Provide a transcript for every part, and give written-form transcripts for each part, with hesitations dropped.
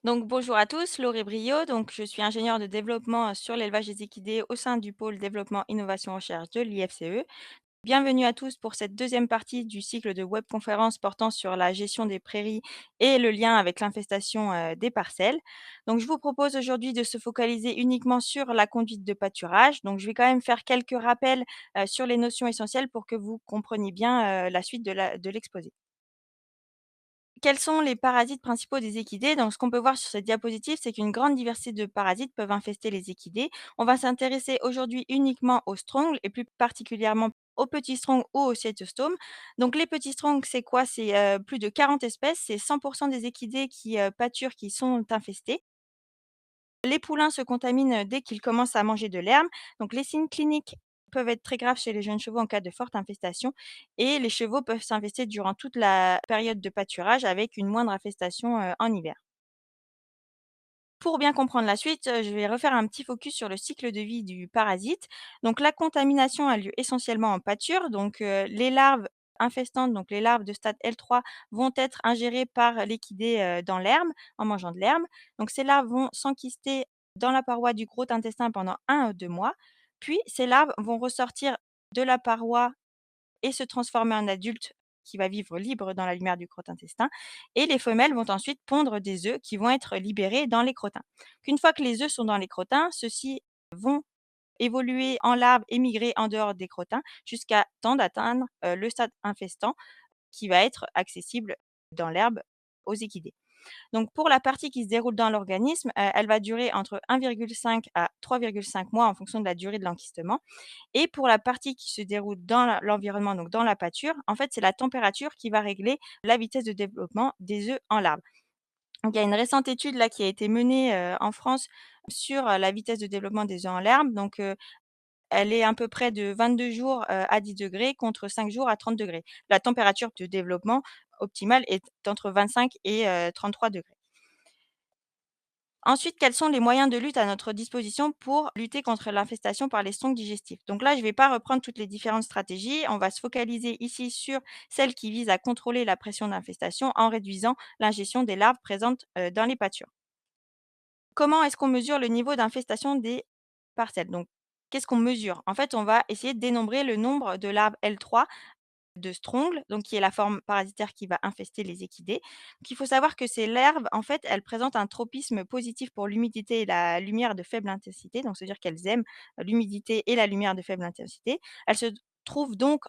Donc bonjour à tous, Laurie Brio. Donc je suis ingénieure de développement sur l'élevage des équidés au sein du pôle développement innovation recherche de l'IFCE. Bienvenue à tous pour cette deuxième partie du cycle de webconférences portant sur la gestion des prairies et le lien avec l'infestation des parcelles. Donc je vous propose aujourd'hui de se focaliser uniquement sur la conduite de pâturage. Donc je vais quand même faire quelques rappels sur les notions essentielles pour que vous compreniez bien la suite de l'exposé. Quels sont les parasites principaux des équidés? Donc, ce qu'on peut voir sur cette diapositive, c'est qu'une grande diversité de parasites peuvent infester les équidés. On va s'intéresser aujourd'hui uniquement aux strongles et plus particulièrement aux petits strongles ou aux cytostomes. Donc, les petits strongles, c'est quoi? C'est plus de 40 espèces. C'est 100% des équidés qui pâturent qui sont infestés. Les poulains se contaminent dès qu'ils commencent à manger de l'herbe. Donc, les signes cliniques peuvent être très graves chez les jeunes chevaux en cas de forte infestation et les chevaux peuvent s'infester durant toute la période de pâturage avec une moindre infestation en hiver. Pour bien comprendre la suite, je vais refaire un petit focus sur le cycle de vie du parasite. Donc la contamination a lieu essentiellement en pâture. Donc les larves infestantes, donc les larves de stade L3 vont être ingérées par l'équidé, dans l'herbe, en mangeant de l'herbe. Donc ces larves vont s'enquister dans la paroi du gros intestin pendant 1 à 2 mois. Puis ces larves vont ressortir de la paroi et se transformer en adulte qui va vivre libre dans la lumière du crottin-intestin. Et les femelles vont ensuite pondre des œufs qui vont être libérés dans les crottins. Qu'une fois que les œufs sont dans les crottins, ceux-ci vont évoluer en larves et migrer en dehors des crottins jusqu'à temps d'atteindre le stade infestant qui va être accessible dans l'herbe aux équidés. Donc pour la partie qui se déroule dans l'organisme, elle va durer entre 1,5 à 3,5 mois en fonction de la durée de l'enquistement. Et pour la partie qui se déroule dans l'environnement, donc dans la pâture, en fait, c'est la température qui va régler la vitesse de développement des œufs en larves. Donc il y a une récente étude là qui a été menée, en France sur, la vitesse de développement des œufs en larves. Donc, elle est à peu près de 22 jours, à 10 degrés contre 5 jours à 30 degrés. La température de développement optimale est entre 25 et 33 degrés. Ensuite, quels sont les moyens de lutte à notre disposition pour lutter contre l'infestation par les sondes digestives? Donc là, je ne vais pas reprendre toutes les différentes stratégies. On va se focaliser ici sur celles qui visent à contrôler la pression d'infestation en réduisant l'ingestion des larves présentes dans les pâtures. Comment est-ce qu'on mesure le niveau d'infestation des parcelles? Donc, qu'est-ce qu'on mesure? En fait, on va essayer de dénombrer le nombre de larves L3 de Strongle, donc qui est la forme parasitaire qui va infester les équidés. Donc il faut savoir que ces larves, en fait, elles présentent un tropisme positif pour l'humidité et la lumière de faible intensité, donc c'est-à-dire qu'elles aiment l'humidité et la lumière de faible intensité. Elles se trouvent donc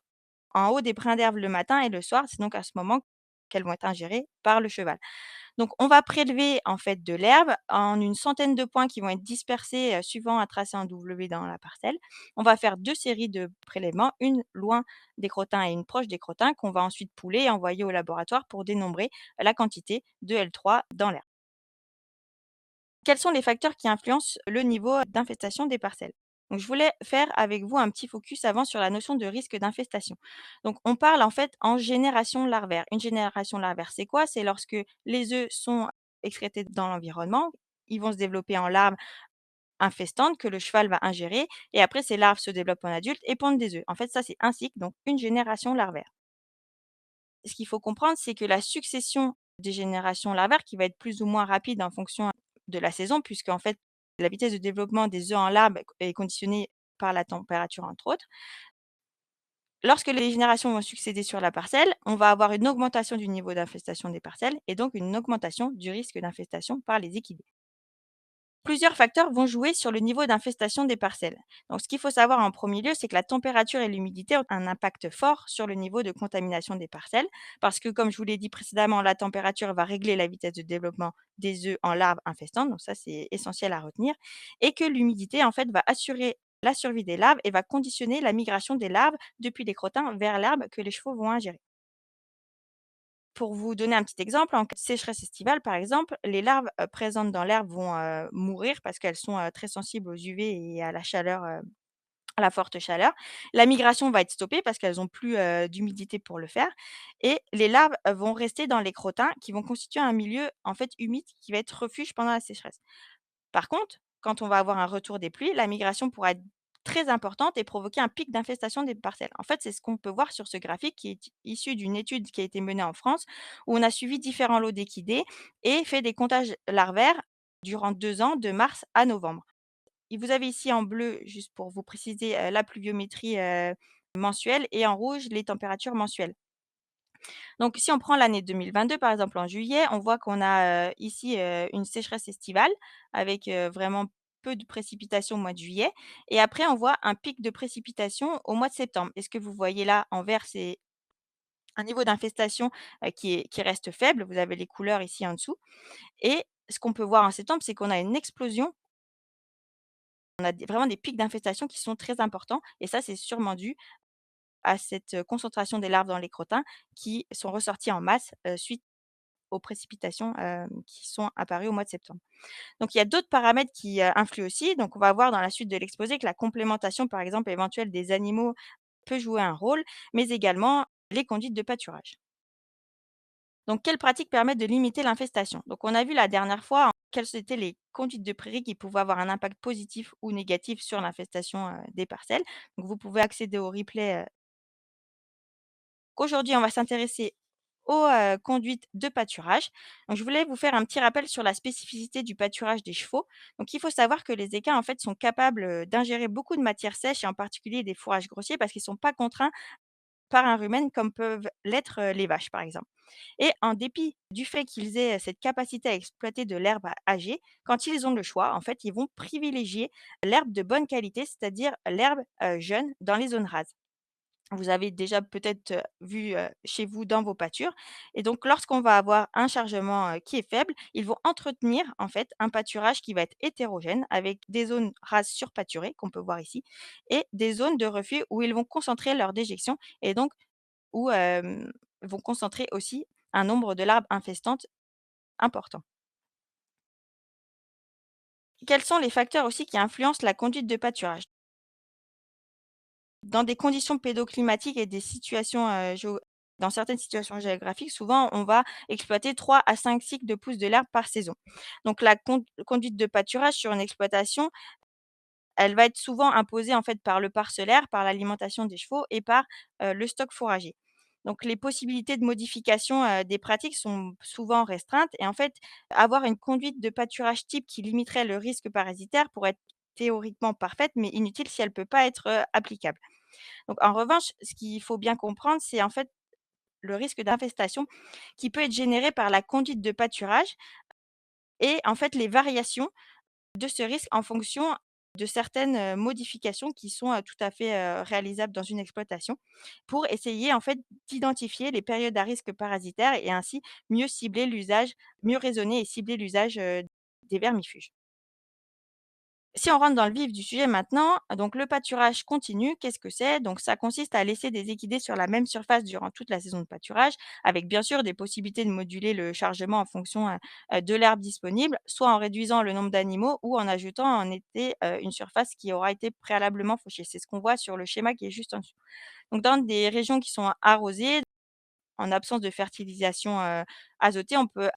en haut des brins d'herbe le matin et le soir, c'est donc à ce moment qu'elles vont être ingérées par le cheval. Donc on va prélever en fait de l'herbe en une centaine de points qui vont être dispersés, suivant un tracé en W dans la parcelle. On va faire 2 séries de prélèvements, une loin des crottins et une proche des crottins qu'on va ensuite pouler et envoyer au laboratoire pour dénombrer la quantité de L3 dans l'air. Quels sont les facteurs qui influencent le niveau d'infestation des parcelles? Donc je voulais faire avec vous un petit focus avant sur la notion de risque d'infestation. Donc on parle en fait en génération larvaire. Une génération larvaire, c'est quoi? C'est lorsque les œufs sont excrétés dans l'environnement, ils vont se développer en larves infestantes que le cheval va ingérer et après ces larves se développent en adultes et pondent des œufs. En fait, ça c'est un cycle, donc une génération larvaire. Ce qu'il faut comprendre, c'est que la succession des générations larvaires qui va être plus ou moins rapide en fonction de la saison, puisqu'en fait, la vitesse de développement des œufs en larve est conditionnée par la température, entre autres. Lorsque les générations vont succéder sur la parcelle, on va avoir une augmentation du niveau d'infestation des parcelles et donc une augmentation du risque d'infestation par les équidés. Plusieurs facteurs vont jouer sur le niveau d'infestation des parcelles. Donc, ce qu'il faut savoir en premier lieu, c'est que la température et l'humidité ont un impact fort sur le niveau de contamination des parcelles, parce que, comme je vous l'ai dit précédemment, la température va régler la vitesse de développement des œufs en larves infestantes, donc ça c'est essentiel à retenir, et que l'humidité en fait va assurer la survie des larves et va conditionner la migration des larves depuis les crottins vers l'herbe que les chevaux vont ingérer. Pour vous donner un petit exemple, en cas de sécheresse estivale, par exemple, les larves, présentes dans l'herbe vont, mourir parce qu'elles sont, très sensibles aux UV et à la chaleur, à la forte chaleur. La migration va être stoppée parce qu'elles ont plus, d'humidité pour le faire et les larves, vont rester dans les crottins qui vont constituer un milieu, en fait, humide qui va être refuge pendant la sécheresse. Par contre, quand on va avoir un retour des pluies, la migration pourra être très importante et provoquer un pic d'infestation des parcelles. En fait, c'est ce qu'on peut voir sur ce graphique qui est issu d'une étude qui a été menée en France, où on a suivi différents lots d'équidés et fait des comptages larvaires durant 2 ans, de mars à novembre. Et vous avez ici en bleu, juste pour vous préciser, la pluviométrie, mensuelle, et en rouge, les températures mensuelles. Donc si on prend l'année 2022, par exemple, en juillet, on voit qu'on a, ici, une sécheresse estivale avec, vraiment peu de précipitations au mois de juillet, et après on voit un pic de précipitations au mois de septembre. Et ce que vous voyez là en vert, c'est un niveau d'infestation, qui reste faible. Vous avez les couleurs ici en dessous, et ce qu'on peut voir en septembre, c'est qu'on a une explosion. On a vraiment des pics d'infestation qui sont très importants, et ça, c'est sûrement dû à cette, concentration des larves dans les crottins qui sont ressorties en masse, suite aux précipitations, qui sont apparues au mois de septembre. Donc il y a d'autres paramètres qui, influent aussi. Donc on va voir dans la suite de l'exposé que la complémentation, par exemple, éventuelle des animaux peut jouer un rôle, mais également les conduites de pâturage. Donc quelles pratiques permettent de limiter l'infestation? Donc on a vu la dernière fois quelles étaient les conduites de prairie qui pouvaient avoir un impact positif ou négatif sur l'infestation, des parcelles. Donc vous pouvez accéder au replay. Aujourd'hui, on va s'intéresser aux, conduites de pâturage. Donc je voulais vous faire un petit rappel sur la spécificité du pâturage des chevaux. Donc il faut savoir que les équins, en fait, sont capables, d'ingérer beaucoup de matières sèches, et en particulier des fourrages grossiers, parce qu'ils ne sont pas contraints par un rumen comme peuvent l'être, les vaches, par exemple. Et en dépit du fait qu'ils aient cette capacité à exploiter de l'herbe âgée, quand ils ont le choix, en fait, ils vont privilégier l'herbe de bonne qualité, c'est-à-dire l'herbe, jeune dans les zones rases. Vous avez déjà peut-être, vu, chez vous dans vos pâtures, et donc lorsqu'on va avoir un chargement, qui est faible, ils vont entretenir en fait un pâturage qui va être hétérogène avec des zones rases surpâturées qu'on peut voir ici, et des zones de reflux où ils vont concentrer leur déjection, et donc où, vont concentrer aussi un nombre de larves infestantes important. Quels sont les facteurs aussi qui influencent la conduite de pâturage? Dans des conditions pédoclimatiques et des situations, dans certaines situations géographiques, souvent, on va exploiter 3 à 5 cycles de pousse de l'herbe par saison. Donc la conduite de pâturage sur une exploitation, elle va être souvent imposée, en fait, par le parcellaire, par l'alimentation des chevaux et par, le stock fourrager. Donc les possibilités de modification, des pratiques sont souvent restreintes, et en fait, avoir une conduite de pâturage type qui limiterait le risque parasitaire pourrait être théoriquement parfaite, mais inutile si elle ne peut pas être, applicable. Donc en revanche, ce qu'il faut bien comprendre, c'est en fait le risque d'infestation qui peut être généré par la conduite de pâturage, et en fait les variations de ce risque en fonction de certaines, modifications qui sont, tout à fait, réalisables dans une exploitation, pour essayer en fait d'identifier les périodes à risque parasitaire, et ainsi mieux raisonner et cibler l'usage, des vermifuges. Si on rentre dans le vif du sujet maintenant, donc le pâturage continu, qu'est-ce que c'est? Donc ça consiste à laisser des équidés sur la même surface durant toute la saison de pâturage, avec bien sûr des possibilités de moduler le chargement en fonction, de l'herbe disponible, soit en réduisant le nombre d'animaux ou en ajoutant en été, une surface qui aura été préalablement fauchée. C'est ce qu'on voit sur le schéma qui est juste en dessous. Donc dans des régions qui sont arrosées, en absence de fertilisation, azotée, on peut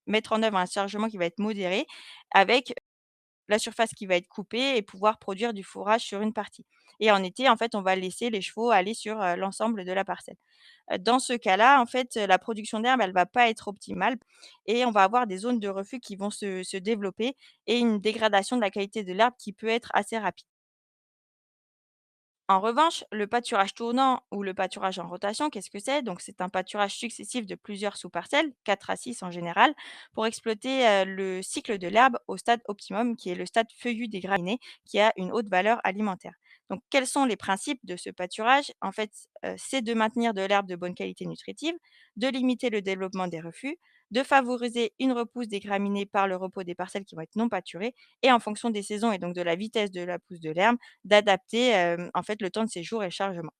mettre en œuvre un chargement qui va être modéré, avec la surface qui va être coupée, et pouvoir produire du fourrage sur une partie. Et en été, en fait, on va laisser les chevaux aller sur, l'ensemble de la parcelle. Dans ce cas-là, en fait, la production d'herbe, elle va pas être optimale, et on va avoir des zones de reflux qui vont se développer, et une dégradation de la qualité de l'herbe qui peut être assez rapide. En revanche, le pâturage tournant ou le pâturage en rotation, qu'est-ce que c'est? Donc, c'est un pâturage successif de plusieurs sous-parcelles, 4 à 6 en général, pour exploiter le cycle de l'herbe au stade optimum, qui est le stade feuillu des graminées, qui a une haute valeur alimentaire. Donc, quels sont les principes de ce pâturage? En fait, c'est de maintenir de l'herbe de bonne qualité nutritive, de limiter le développement des reflux, de favoriser une repousse des graminées par le repos des parcelles qui vont être non pâturées, et en fonction des saisons et donc de la vitesse de la pousse de l'herbe, d'adapter, en fait, le temps de séjour et le chargement.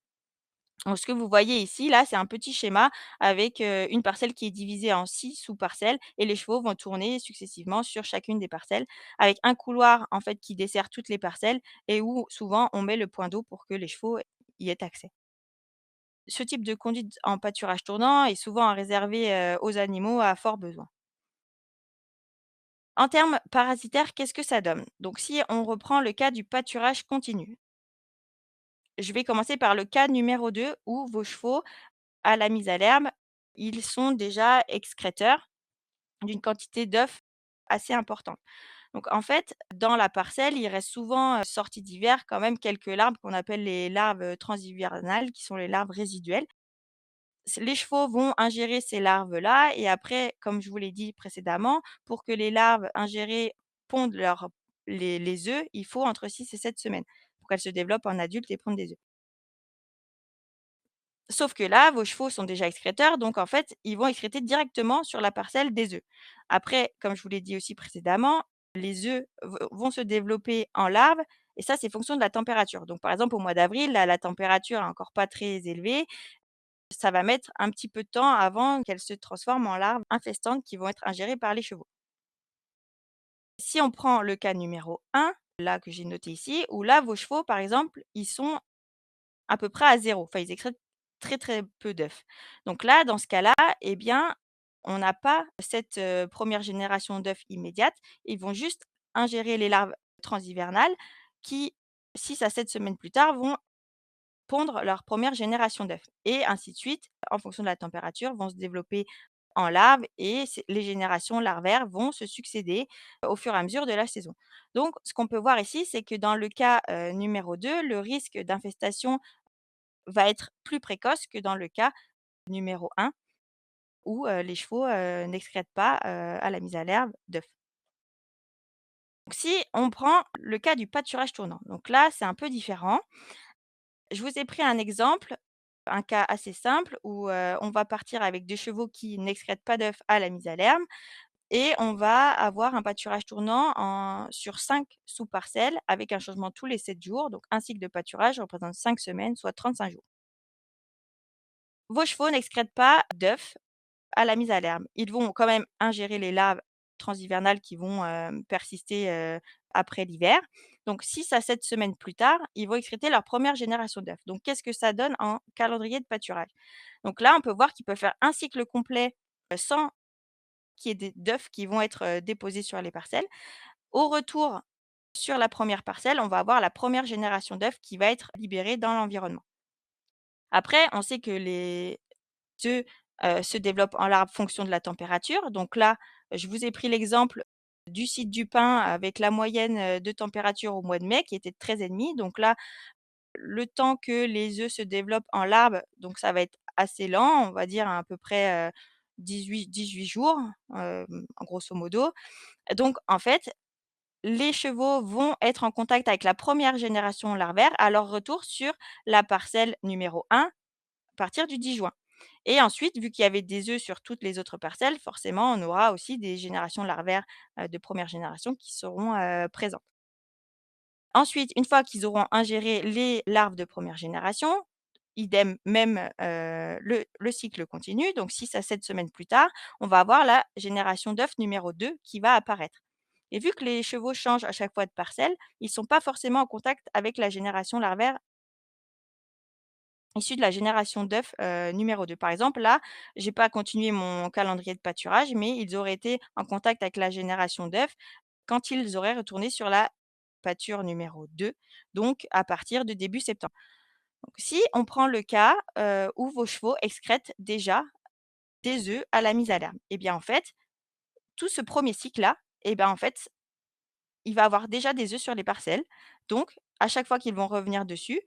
Donc ce que vous voyez ici, là, c'est un petit schéma avec, une parcelle qui est divisée en 6 sous-parcelles, et les chevaux vont tourner successivement sur chacune des parcelles, avec un couloir, en fait, qui dessert toutes les parcelles, et où souvent on met le point d'eau pour que les chevaux y aient accès. Ce type de conduite en pâturage tournant est souvent réservé, aux animaux à fort besoin. En termes parasitaires, qu'est-ce que ça donne? Donc si on reprend le cas du pâturage continu. Je vais commencer par le cas numéro 2 où vos chevaux, à la mise à l'herbe, ils sont déjà excréteurs d'une quantité d'œufs assez importante. Donc en fait, dans la parcelle, il reste souvent, sorties d'hiver quand même quelques larves qu'on appelle les larves, transhivernales qui sont les larves résiduelles. Les chevaux vont ingérer ces larves-là et après, comme je vous l'ai dit précédemment, pour que les larves ingérées pondent les œufs, il faut entre 6 et 7 semaines pour qu'elles se développent en adultes et pondent des œufs. Sauf que là, vos chevaux sont déjà excréteurs, donc en fait, ils vont excréter directement sur la parcelle des œufs. Après, comme je vous l'ai dit aussi précédemment, les œufs vont se développer en larves et ça, c'est fonction de la température. Donc par exemple, au mois d'avril, là, la température est encore pas très élevée. Ça va mettre un petit peu de temps avant qu'elles se transforment en larves infestantes qui vont être ingérées par les chevaux. Si on prend le cas numéro 1, là que j'ai noté ici, où là, vos chevaux, par exemple, ils sont à peu près à zéro. Enfin, ils excrètent très, très peu d'œufs. Donc là, dans ce cas-là, eh bien, on n'a pas cette, 1re génération d'œufs immédiate. Ils vont juste ingérer les larves transhivernales qui, 6 à 7 semaines plus tard, vont pondre leur première génération d'œufs et ainsi de suite, en fonction de la température, vont se développer en larves et les générations larvaires vont se succéder au fur et à mesure de la saison. Donc ce qu'on peut voir ici, c'est que dans le cas, numéro 2, le risque d'infestation va être plus précoce que dans le cas numéro 1 où, les chevaux, n'excrètent pas, à la mise à l'herbe d'œufs. Donc si on prend le cas du pâturage tournant, donc là, c'est un peu différent. Je vous ai pris un exemple, un cas assez simple où, on va partir avec des chevaux qui n'excrètent pas d'œufs à la mise à l'herbe et on va avoir un pâturage tournant sur 5 sous-parcelles avec un changement tous les 7 jours. Donc un cycle de pâturage représente 5 semaines, soit 35 jours. Vos chevaux n'excrètent pas d'œufs à la mise à l'herbe. Ils vont quand même ingérer les larves transhivernales qui vont, persister, après l'hiver. Donc 6 à 7 semaines plus tard, ils vont excréter leur première génération d'œufs. Donc qu'est-ce que ça donne en calendrier de pâturage? Donc là, on peut voir qu'ils peuvent faire un cycle complet, sans qu'il y ait d'œufs qui vont être, déposés sur les parcelles. Au retour, sur la première parcelle, on va avoir la première génération d'œufs qui va être libérée dans l'environnement. Après, on sait que les œufs, se développent en larves fonction de la température. Donc là, je vous ai pris l'exemple du site du pin avec la moyenne, de température au mois de mai qui était de 13,5. Donc là, le temps que les œufs se développent en larves, donc ça va être assez lent, on va dire à peu près, 18 jours, en grosso modo. Donc en fait, les chevaux vont être en contact avec la première génération larvaire à leur retour sur la parcelle numéro 1 à partir du 10 juin. Et ensuite, vu qu'il y avait des œufs sur toutes les autres parcelles, forcément, on aura aussi des générations larvaires, de première génération qui seront, présentes. Ensuite, une fois qu'ils auront ingéré les larves de première génération, idem, même, le cycle continue, donc 6 à 7 semaines plus tard, on va avoir la génération d'œufs numéro 2 qui va apparaître. Et vu que les chevaux changent à chaque fois de parcelle, ils ne sont pas forcément en contact avec la génération larvaire issue de la génération d'œufs, numéro 2. Par exemple, là, j'ai pas continué mon calendrier de pâturage, mais ils auraient été en contact avec la génération d'œufs quand ils auraient retourné sur la pâture numéro 2, donc à partir de début septembre. Donc si on prend le cas, où vos chevaux excrètent déjà des œufs à la mise à l'herbe, et bien, en fait, tout ce premier cycle-là, et ben, en fait, il va avoir déjà des œufs sur les parcelles. Donc à chaque fois qu'ils vont revenir dessus,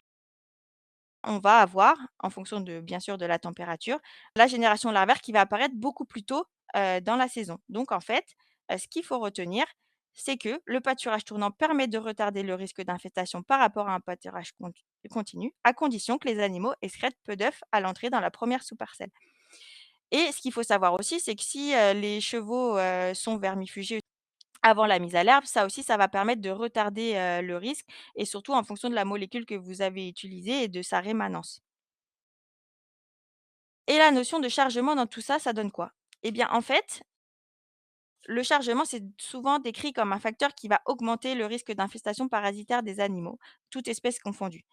on va avoir, en fonction de bien sûr de la température, la génération larvaire qui va apparaître beaucoup plus tôt, dans la saison. Donc en fait, ce qu'il faut retenir, c'est que le pâturage tournant permet de retarder le risque d'infestation par rapport à un pâturage continu, à condition que les animaux excrètent peu d'œufs à l'entrée dans la première sous-parcelle. Et ce qu'il faut savoir aussi, c'est que si, les chevaux, sont vermifugés avant la mise à l'herbe, ça aussi, ça va permettre de retarder, le risque et surtout en fonction de la molécule que vous avez utilisée et de sa rémanence. Et la notion de chargement dans tout ça, ça donne quoi? Eh bien, en fait, le chargement, c'est souvent décrit comme un facteur qui va augmenter le risque d'infestation parasitaire des animaux, toutes espèces confondues.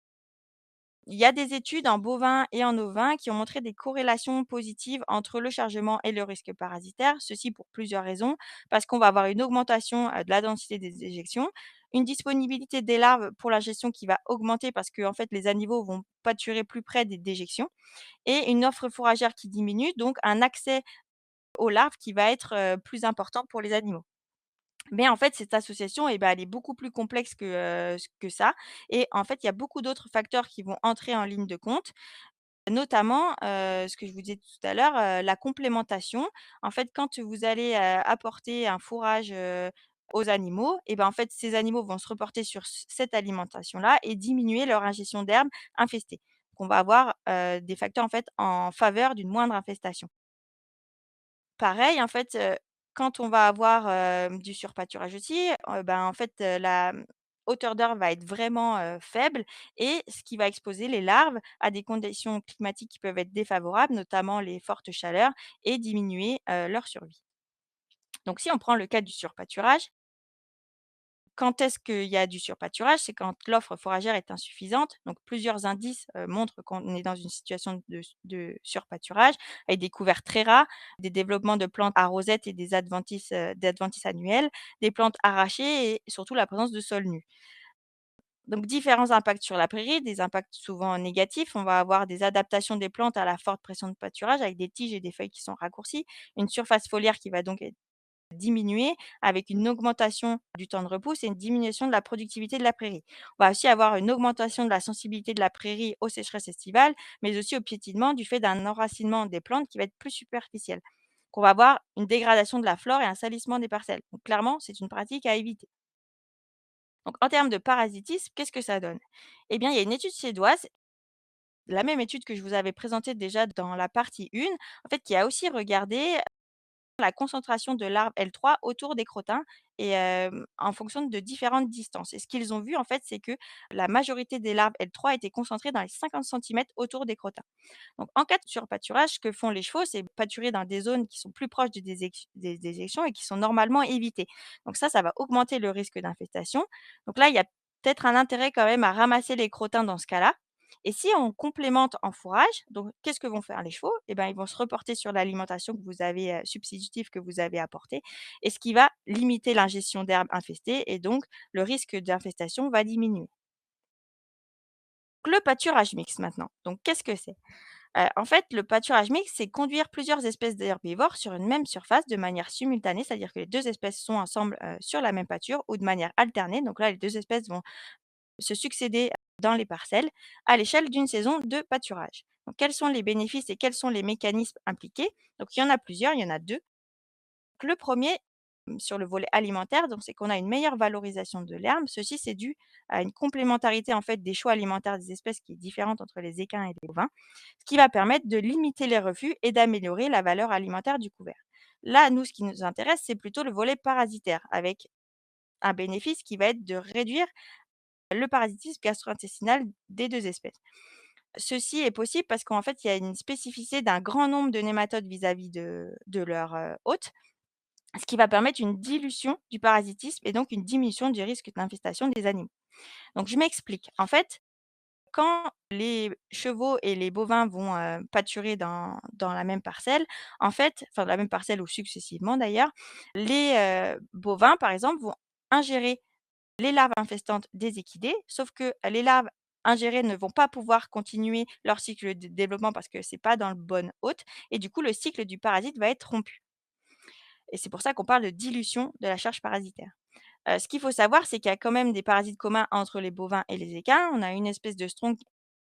Il y a des études en bovins et en ovins qui ont montré des corrélations positives entre le chargement et le risque parasitaire, ceci pour plusieurs raisons, parce qu'on va avoir une augmentation, de la densité des éjections. une disponibilité des larves pour la gestion qui va augmenter parce qu'en fait, les animaux vont pâturer plus près des déjections et une offre fourragère qui diminue, donc un accès aux larves qui va être, plus important pour les animaux. Mais en fait, cette association et ben, elle est beaucoup plus complexe que ça et en fait, il y a beaucoup d'autres facteurs qui vont entrer en ligne de compte, notamment, ce que je vous disais tout à l'heure, la complémentation. En fait, quand vous allez, apporter un fourrage, aux animaux et ben, en fait, ces animaux vont se reporter sur cette alimentation-là et diminuer leur ingestion d'herbes infestées. Donc on va avoir, des facteurs, en fait, en faveur d'une moindre infestation. Pareil, en fait, quand on va avoir, du surpâturage aussi, ben, en fait, la, hauteur d'heure va être vraiment, faible et ce qui va exposer les larves à des conditions climatiques qui peuvent être défavorables, notamment les fortes chaleurs et diminuer, leur survie. Donc si on prend le cas du surpâturage, quand est-ce qu'il y a du surpâturage? C'est quand l'offre fourragère est insuffisante. Donc plusieurs indices, montrent qu'on est dans une situation de surpâturage, avec des couverts très ras, des développements de plantes à rosettes et des adventices annuelles, des plantes arrachées et surtout la présence de sols nus. Donc différents impacts sur la prairie, des impacts souvent négatifs. On va avoir des adaptations des plantes à la forte pression de pâturage avec des tiges et des feuilles qui sont raccourcies, une surface foliaire qui va donc être diminuer avec une augmentation du temps de repousse et une diminution de la productivité de la prairie. On va aussi avoir une augmentation de la sensibilité de la prairie aux sécheresses estivales, mais aussi au piétinement du fait d'un enracinement des plantes qui va être plus superficiel. Donc on va avoir une dégradation de la flore et un salissement des parcelles. Donc clairement, c'est une pratique à éviter. Donc en termes de parasitisme, qu'est-ce que ça donne? Eh bien, il y a une étude suédoise, la même étude que je vous avais présentée déjà dans la partie 1, en fait, qui a aussi regardé la concentration de l'arbre L3 autour des crottins et en fonction de différentes distances et ce qu'ils ont vu en fait, c'est que la majorité des larves L3 étaient concentrées dans les 50 centimètres autour des crottins. Donc en cas de surpâturage, ce que font les chevaux, c'est pâturer dans des zones qui sont plus proches des déjections et qui sont normalement évitées. Donc ça va augmenter le risque d'infestation. Donc là, il y a peut-être un intérêt quand même à ramasser les crottins dans ce cas-là. Et si on complémente en fourrage, donc qu'est-ce que vont faire les chevaux? Eh ben, ils vont se reporter sur l'alimentation que vous avez, substitutive que vous avez apportée et ce qui va limiter l'ingestion d'herbes infestées et donc le risque d'infestation va diminuer. Le pâturage mixte maintenant. Donc qu'est-ce que c'est? En fait, le pâturage mixte, c'est conduire plusieurs espèces d'herbivores sur une même surface de manière simultanée, c'est-à-dire que les 2 espèces sont ensemble, sur la même pâture ou de manière alternée. Donc là, les 2 espèces vont se succéder dans les parcelles à l'échelle d'une saison de pâturage. Donc quels sont les bénéfices et quels sont les mécanismes impliqués? Donc il y en a plusieurs, il y en a 2. Le premier, sur le volet alimentaire, donc c'est qu'on a une meilleure valorisation de l'herbe. Ceci, c'est dû à une complémentarité, en fait, des choix alimentaires des espèces qui est différente entre les équins et les bovins, ce qui va permettre de limiter les refus et d'améliorer la valeur alimentaire du couvert. Là, nous, ce qui nous intéresse, c'est plutôt le volet parasitaire, avec un bénéfice qui va être de réduire le parasitisme gastro-intestinal des 2 espèces. Ceci est possible parce qu'en fait, il y a une spécificité d'un grand nombre de nématodes vis-à-vis de leur, hôte, ce qui va permettre une dilution du parasitisme et donc une diminution du risque d'infestation des animaux. Donc je m'explique. En fait, quand les chevaux et les bovins vont, pâturer dans la même parcelle, en fait enfin la même parcelle ou successivement d'ailleurs, les, bovins par exemple vont ingérer les larves infestantes des équidés, sauf que les larves ingérées ne vont pas pouvoir continuer leur cycle de développement parce que c'est pas dans le bon hôte et du coup le cycle du parasite va être rompu et c'est pour ça qu'on parle de dilution de la charge parasitaire. Ce qu'il faut savoir, c'est qu'il y a quand même des parasites communs entre les bovins et les équins. On a une espèce de stronque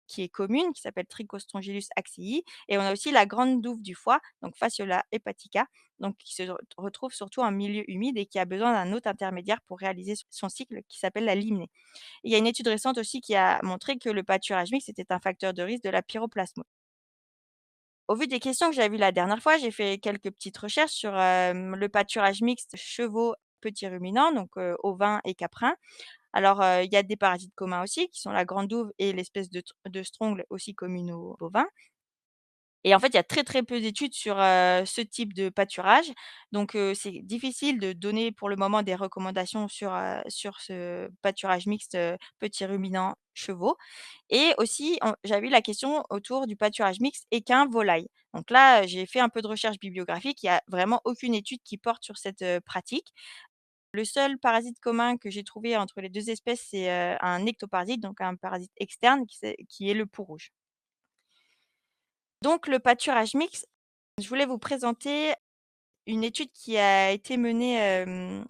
qui est commune, qui s'appelle Trichostrongylus axii et on a aussi la grande douve du foie, donc Phaseola hepatica, donc qui se retrouve surtout en milieu humide et qui a besoin d'un hôte intermédiaire pour réaliser son cycle qui s'appelle la limnée. Il y a une étude récente aussi qui a montré que le pâturage mixte était un facteur de risque de la pyroplasmose. Au vu des questions que j'avais vues la dernière fois, j'ai fait quelques petites recherches sur, le pâturage mixte chevaux, petits ruminants, donc ovins et caprins. Alors, il y a des parasites communs aussi qui sont la grande douve et l'espèce de strongle aussi commune aux bovins. Et en fait, il y a très, très peu d'études sur, ce type de pâturage. Donc, c'est difficile de donner pour le moment des recommandations sur ce pâturage mixte, petits ruminants, chevaux. Et aussi, j'avais eu la question autour du pâturage mixte équin-volaille. Donc là, j'ai fait un peu de recherche bibliographique, il y a vraiment aucune étude qui porte sur cette, pratique. Le seul parasite commun que j'ai trouvé entre les 2 espèces, c'est, un ectoparasite, donc un parasite externe qui est le pou rouge. Donc le pâturage mixte, je voulais vous présenter une étude qui a été menée,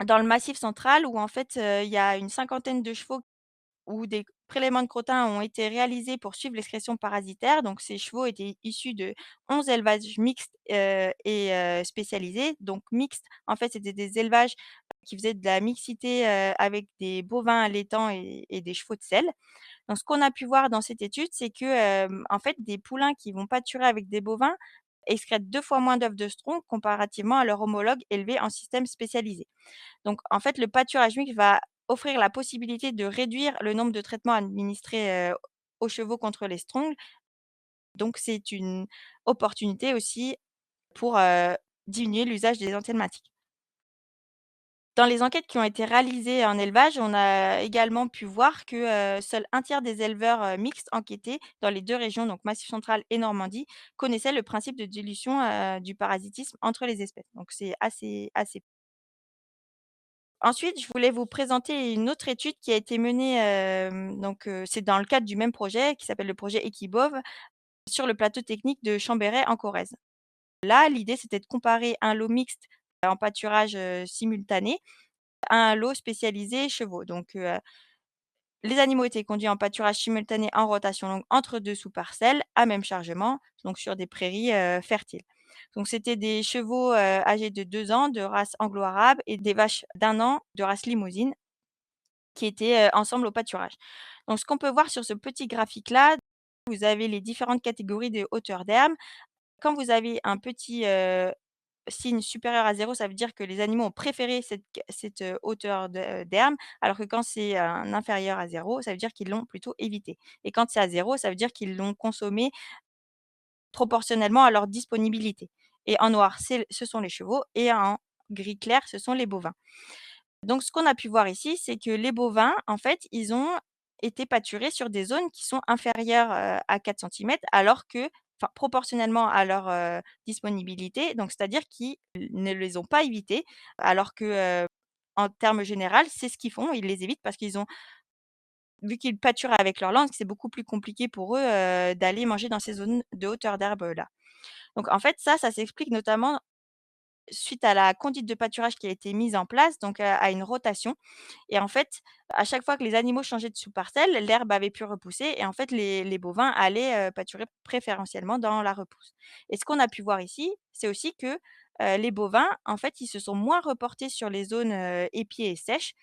dans le Massif central où en fait, il y a une cinquantaine de chevaux où des prélèvements de crottin ont été réalisés pour suivre l'excrétion parasitaire. Donc ces chevaux étaient issus de 11 élevages mixtes, spécialisés. Donc mixtes, en fait, c'était des élevages qui faisaient de la mixité, avec des bovins allaitants et des chevaux de selle. Donc ce qu'on a pu voir dans cette étude, c'est que, en fait, des poulains qui vont pâturer avec des bovins excrètent 2 fois moins d'œufs de stroncs comparativement à leurs homologues élevés en système spécialisé. Donc en fait, le pâturage mixte va offrir la possibilité de réduire le nombre de traitements administrés, aux chevaux contre les strongs. Donc c'est une opportunité aussi pour, diminuer l'usage des anthelmintiques. Dans les enquêtes qui ont été réalisées en élevage, on a également pu voir que, seul un tiers des éleveurs, mixtes enquêtés dans les 2 régions, donc Massif central et Normandie, connaissaient le principe de dilution, du parasitisme entre les espèces. Donc c'est assez. Ensuite, je voulais vous présenter une autre étude qui a été menée, c'est dans le cadre du même projet qui s'appelle le projet Equibov, sur le plateau technique de Chambéret en Corrèze. Là, l'idée, c'était de comparer un lot mixte en pâturage, simultané à un lot spécialisé chevaux. Les animaux étaient conduits en pâturage simultané en rotation longue entre 2 sous-parcelles à même chargement, donc sur des prairies, fertiles. Donc c'était des chevaux, âgés de 2 ans de race anglo-arabe et des vaches d'1 an de race limousine qui étaient, ensemble au pâturage. Donc ce qu'on peut voir sur ce petit graphique-là, vous avez les différentes catégories de hauteur d'herbe. Quand vous avez un petit, signe supérieur à 0, ça veut dire que les animaux ont préféré cette hauteur d'herbe, alors que quand c'est un inférieur à 0, ça veut dire qu'ils l'ont plutôt évité et quand c'est à 0, ça veut dire qu'ils l'ont consommé proportionnellement à leur disponibilité et en noir, ce sont les chevaux et en gris clair, ce sont les bovins. Donc ce qu'on a pu voir ici, c'est que les bovins, en fait, ils ont été pâturés sur des zones qui sont inférieures, à 4 centimètres, alors que enfin, proportionnellement à leur, disponibilité, donc c'est-à-dire qu'ils ne les ont pas évités, alors que, en termes général, c'est ce qu'ils font, ils les évitent parce qu'ils ont vu qu'ils pâturent avec leur langue, c'est beaucoup plus compliqué pour eux, d'aller manger dans ces zones de hauteur d'herbe, là. Donc en fait, ça s'explique notamment suite à la conduite de pâturage qui a été mise en place, donc à une rotation et en fait, à chaque fois que les animaux changeaient de sous-parcelle, l'herbe avait pu repousser et en fait les bovins allaient, pâturer préférentiellement dans la repousse et ce qu'on a pu voir ici, c'est aussi que, les bovins, en fait, ils se sont moins reportés sur les zones, épiées et sèches,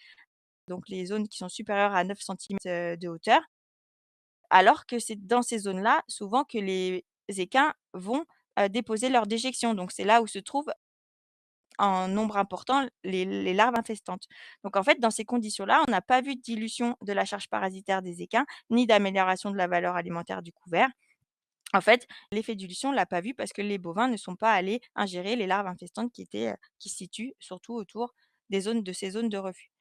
donc les zones qui sont supérieures à 9 centimètres, de hauteur, alors que c'est dans ces zones-là, souvent que les équins vont, déposer leurs déjections, donc c'est là où se trouvent en nombre important les larves infestantes. Donc en fait, dans ces conditions-là, on n'a pas vu de dilution de la charge parasitaire des équins, ni d'amélioration de la valeur alimentaire du couvert. En fait, l'effet dilution, on l'a pas vu parce que les bovins ne sont pas allés ingérer les larves infestantes qui se situent surtout autour ces zones de refuge.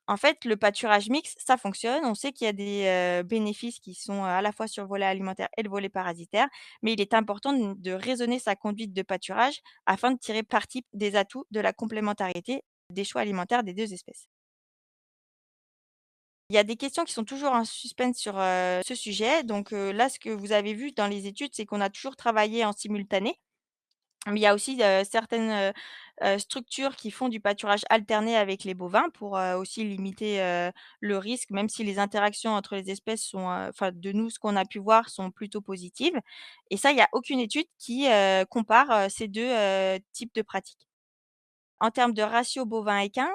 En fait, le pâturage mixte, ça fonctionne. On sait qu'il y a des, bénéfices qui sont, à la fois sur le volet alimentaire et le volet parasitaire, mais il est important de raisonner sa conduite de pâturage afin de tirer parti des atouts de la complémentarité des choix alimentaires des 2 espèces. Il y a des questions qui sont toujours en suspens sur, ce sujet. Là, ce que vous avez vu dans les études, c'est qu'on a toujours travaillé en simultané. Mais il y a aussi, certaines, structures qui font du pâturage alterné avec les bovins pour, aussi limiter, le risque, même si les interactions entre les espèces sont, enfin de nous, ce qu'on a pu voir, sont plutôt positives et ça, il y a aucune étude qui, compare, ces 2 types de pratiques. En termes de ratio bovin-équin,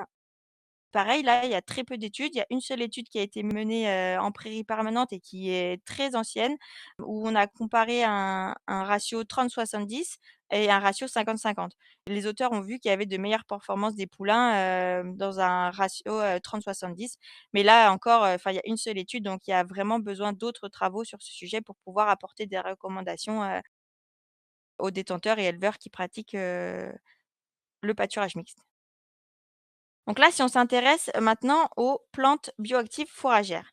pareil, là, il y a très peu d'études. Il y a une seule étude qui a été menée, en prairie permanente et qui est très ancienne, où on a comparé un ratio 30-70 et un ratio 50-50. Les auteurs ont vu qu'il y avait de meilleures performances des poulains, dans un ratio, 30-70. Mais là encore, enfin, il y a une seule étude, donc il y a vraiment besoin d'autres travaux sur ce sujet pour pouvoir apporter des recommandations, aux détenteurs et éleveurs qui pratiquent, le pâturage mixte. Donc là, si on s'intéresse maintenant aux plantes bioactives fourragères.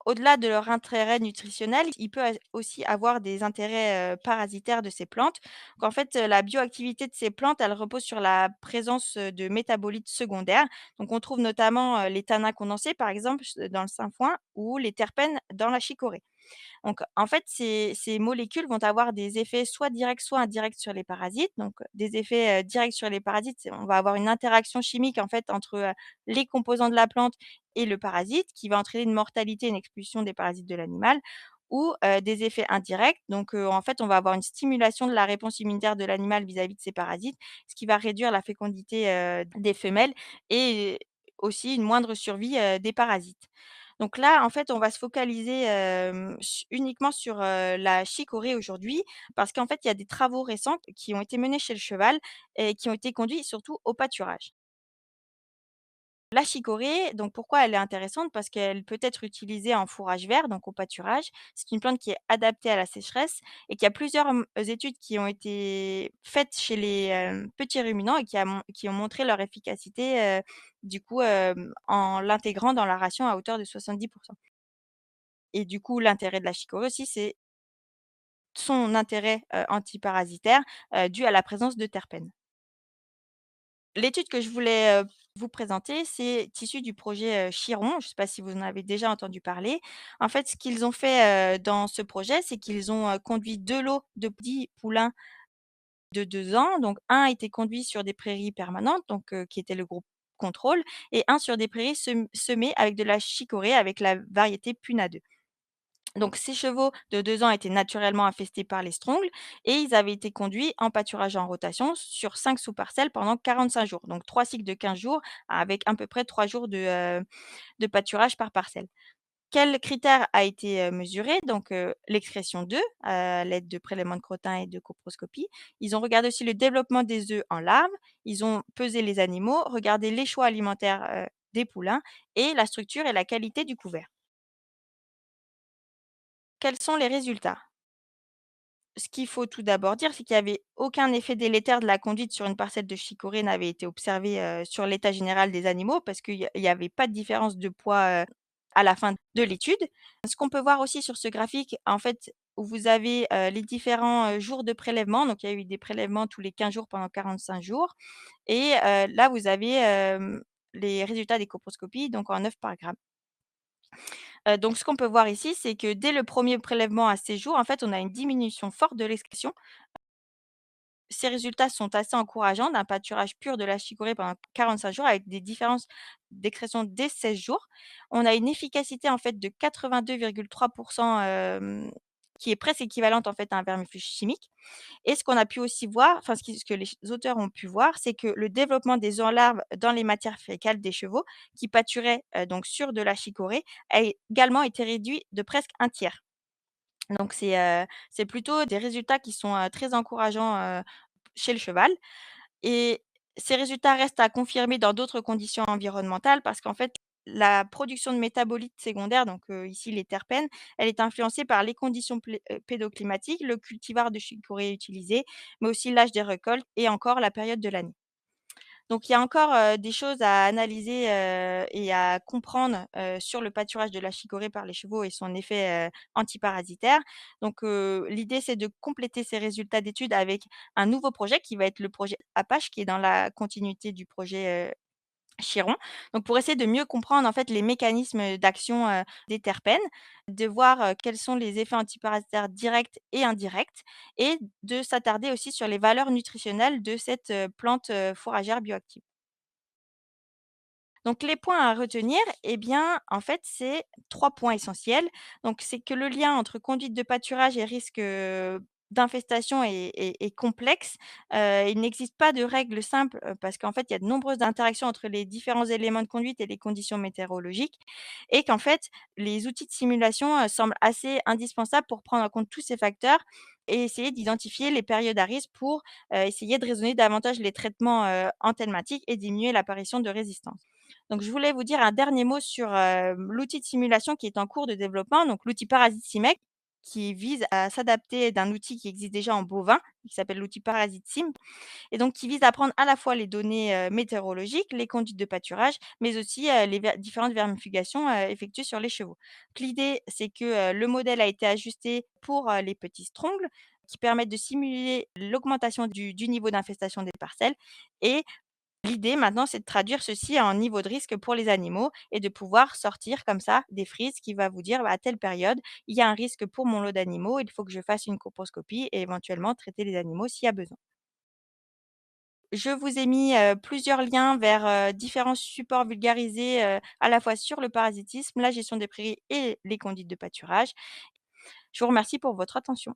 Au-delà de leur intérêt nutritionnel, il peut aussi avoir des intérêts, parasitaires de ces plantes. Donc en fait, la bioactivité de ces plantes, elle repose sur la présence, de métabolites secondaires. Donc on trouve notamment, les tanins condensés, par exemple, dans le sainfoin ou les terpènes dans la chicorée. Donc en fait, ces molécules vont avoir des effets soit directs, soit indirects sur les parasites. Donc des effets, directs sur les parasites, c'est on va avoir une interaction chimique en fait entre, les composants de la plante et le parasite qui va entraîner une mortalité et une expulsion des parasites de l'animal ou, des effets indirects. Donc en fait, on va avoir une stimulation de la réponse immunitaire de l'animal vis-à-vis de ces parasites, ce qui va réduire la fécondité, des femelles et aussi une moindre survie, des parasites. Donc là, en fait, on va se focaliser, uniquement sur, la chicorée aujourd'hui parce qu'en fait, il y a des travaux récents qui ont été menés chez le cheval et qui ont été conduits surtout au pâturage. La chicorée, donc pourquoi elle est intéressante? Parce qu'elle peut être utilisée en fourrage vert, donc au pâturage. C'est une plante qui est adaptée à la sécheresse et qu'il y a plusieurs, études qui ont été faites chez les, petits ruminants et qui ont montré leur efficacité, du coup, en l'intégrant dans la ration à hauteur de 70. Et du coup, l'intérêt de la chicorée aussi, c'est son intérêt, antiparasitaire, dû à la présence de terpènes. L'étude que je voulais, vous présenter, c'est issu du projet, Chiron. Je ne sais pas si vous en avez déjà entendu parler. En fait, ce qu'ils ont fait, dans ce projet, c'est qu'ils ont, conduit 2 lots de petits poulains de 2 ans. Donc un a été conduit sur des prairies permanentes, donc qui était le groupe contrôle et un sur des prairies semées avec de la chicorée avec la variété Puna 2. Donc ces chevaux de 2 ans étaient naturellement infestés par les strongles et ils avaient été conduits en pâturage en rotation sur 5 sous-parcelles pendant 45 jours. Donc 3 cycles de 15 jours avec à peu près 3 jours de pâturage par parcelle. Quel critère a été, mesuré? Donc, l'excrétion d'œufs à l'aide de prélèvements de crottin et de coproscopie. Ils ont regardé aussi le développement des œufs en larves. Ils ont pesé les animaux, regardé les choix alimentaires, des poulains et la structure et la qualité du couvert. Quels sont les résultats? Ce qu'il faut tout d'abord dire, c'est qu'il y avait aucun effet délétère de la conduite sur une parcelle de chicorée n'avait été observé, sur l'état général des animaux parce qu'il y avait pas de différence de poids, à la fin de l'étude. Ce qu'on peut voir aussi sur ce graphique, en fait, où vous avez, les différents, jours de prélèvement, donc il y a eu des prélèvements tous les 15 jours pendant 45 jours et là vous avez, les résultats des coproscopies, donc en œufs par gramme. Donc ce qu'on peut voir ici, c'est que dès le premier prélèvement à ces jours, en fait, on a une diminution forte de l'excrétion. Ces résultats sont assez encourageants d'un pâturage pur de la chicorée pendant 45 jours avec des différences d'excrétion dès 16 jours. On a une efficacité en fait de 82,3 qui est presque équivalente en fait à un vermifuge chimique et ce qu'on a pu aussi voir, enfin ce que les auteurs ont pu voir, c'est que le développement des œufs en larves dans les matières fécales des chevaux qui pâturaient, donc sur de la chicorée a également été réduit de presque un tiers. Donc c'est plutôt des résultats qui sont, très encourageants, chez le cheval et ces résultats restent à confirmer dans d'autres conditions environnementales parce qu'en fait, la production de métabolites secondaires, donc ici les terpènes, elle est influencée par les conditions pédoclimatiques, le cultivar de chicorée utilisé, mais aussi l'âge des récoltes et encore la période de l'année. Donc il y a encore, des choses à analyser, et à comprendre, sur le pâturage de la chicorée par les chevaux et son effet, antiparasitaire. Donc l'idée, c'est de compléter ces résultats d'études avec un nouveau projet qui va être le projet Apache, qui est dans la continuité du projet, Chiron. Donc pour essayer de mieux comprendre, en fait, les mécanismes, d'action, des terpènes, de voir, quels sont les effets antiparasitaires directs et indirects et de s'attarder aussi sur les valeurs nutritionnelles de cette, plante, fourragère bioactive. Donc les points à retenir, eh bien, en fait, c'est 3 points essentiels. Donc c'est que le lien entre conduite de pâturage et risque, d'infestation est complexe. Il n'existe pas de règle simple, parce qu'en fait, il y a de nombreuses interactions entre les différents éléments de conduite et les conditions météorologiques et qu'en fait, les outils de simulation, semblent assez indispensables pour prendre en compte tous ces facteurs et essayer d'identifier les périodes à risque pour, essayer de raisonner davantage les traitements, anthelmatiques et diminuer l'apparition de résistance. Donc je voulais vous dire un dernier mot sur, l'outil de simulation qui est en cours de développement, donc l'outil Parasite qui vise à s'adapter d'un outil qui existe déjà en bovin, qui s'appelle l'outil Parasite et donc qui vise à prendre à la fois les données, météorologiques, les conduites de pâturage, mais aussi, les différentes vermifugations, effectuées sur les chevaux. Donc l'idée, c'est que, le modèle a été ajusté pour, les petits strongles qui permettent de simuler l'augmentation du niveau d'infestation des parcelles et l'idée maintenant, c'est de traduire ceci en niveau de risque pour les animaux et de pouvoir sortir comme ça des frises qui va vous dire: «Bah, à telle période, il y a un risque pour mon lot d'animaux, il faut que je fasse une coproscopie et éventuellement traiter les animaux s'il y a besoin». Je vous ai mis, plusieurs liens vers, différents supports vulgarisés, à la fois sur le parasitisme, la gestion des prairies et les conduites de pâturage. Je vous remercie pour votre attention.